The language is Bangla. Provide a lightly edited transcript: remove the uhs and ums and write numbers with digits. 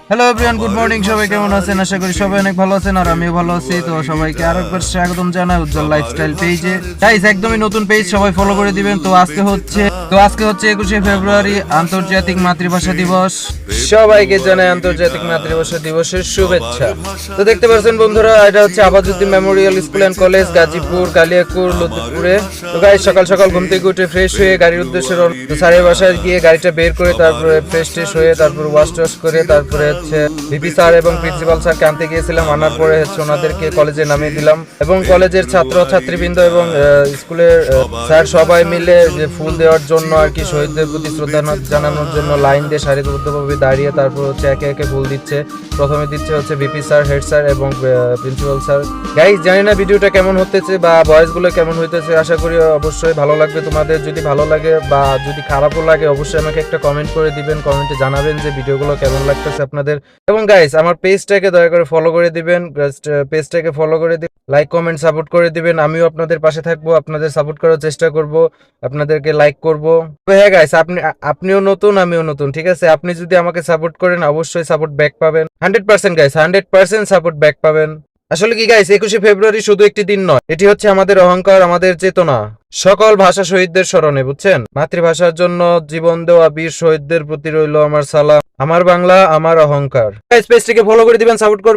Hello everyone, good morning. সবাই কেমন আছেন? আশা করি সবাই অনেক ভালো আছেন আর আমিও ভালো আছি। তো সবাইকে আরেকবার স্বাগতম জানাই উজ্জ্বল লাইফস্টাইল পেজে। গাইস, একদমই নতুন পেজ, সবাই ফলো করে দিবেন। তো আজকে হচ্ছে 21শে ফেব্রুয়ারি, আন্তর্জাতিক মাতৃভাষা দিবস। সবাইকে জানাই আন্তর্জাতিক মাতৃভাষা দিবসের শুভেচ্ছা। তো দেখতে পাচ্ছেন বন্ধুরা, এটা হচ্ছে Abaduddin memorial school and college, Gazipur, Kaliakur, লতিফপুরে। তো গাইস, সকাল সকাল ঘুম থেকে উঠে ফ্রেশ হয়ে গাড়ির উদ্দেশ্যে স্যারের বাসায় গিয়ে গাড়িটা বের করে তারপরে ফ্রেশ ট্রেশ হয়ে তারপর ওয়াশ টস করে তারপরে হচ্ছে ভিপি স্যার এবং প্রিন্সিপাল স্যারকে আনতে গিয়েছিলাম। আনার পরে হচ্ছে ওনাদেরকে কলেজে নামিয়ে দিলাম এবং কলেজের ছাত্র ছাত্রীবৃন্দ এবং স্কুলের স্যার সবাই মিলে যে ফুল দেওয়ার জন্য আর কি শহীদদের প্রতি শ্রদ্ধা জানানোর জন্য লাইন দিয়ে সারিবদ্ধভাবে দাঁড়িয়ে তারপর হচ্ছে একে একে ফুল দিচ্ছে। প্রথমে দিচ্ছে হচ্ছে ভিপি স্যার, হেড স্যার এবং প্রিন্সিপাল স্যার। গাইস, জানি না ভিডিওটা কেমন হতেছে বা ভয়েস গুলো কেমন হইতেছে, আশা করি অবশ্যই ভালো লাগবে তোমাদের। যদি ভালো লাগে বা যদি খারাপও লাগে অবশ্যই আমাকে একটা কমেন্ট করে দিবেন, কমেন্টে জানাবেন যে ভিডিওগুলো কেমন লাগতেছে আপনাদের। এবং গাইস, আমার পেজটাকে দয়া করে ফলো করে দিবেন, পেজটাকে ফলো করে দিবেন, লাইক কমেন্ট সাপোর্ট করে দিবেন। আমিও আপনাদের পাশে থাকবো, আপনাদের সাপোর্ট করার চেষ্টা করব, আপনাদেরকে লাইক করব। হ্যাঁ গাইস, আপনিও নতুন, আমিও নতুন, ঠিক আছে? আপনি যদি আমাকে সাপোর্ট করেন অবশ্যই সাপোর্ট ব্যাক পাবেন 100% গাইস, 100% সাপোর্ট ব্যাক পাবেন। আসলে কি গাইস, 21শে ফেব্রুয়ারি শুধু একটি দিন নয়, এটি হচ্ছে আমাদের অহংকার, আমাদের চেতনা। সকল ভাষা শহীদদের স্মরণে, বুঝছেন? মাতৃভাষার জন্য জীবন দেওয়া বীর শহীদদের প্রতি রইল আমার সালাম। আমার বাংলা, আমার অহংকার। গাইস, পেজটিকে ফলো করে দিবেন, সাপোর্ট করবেন।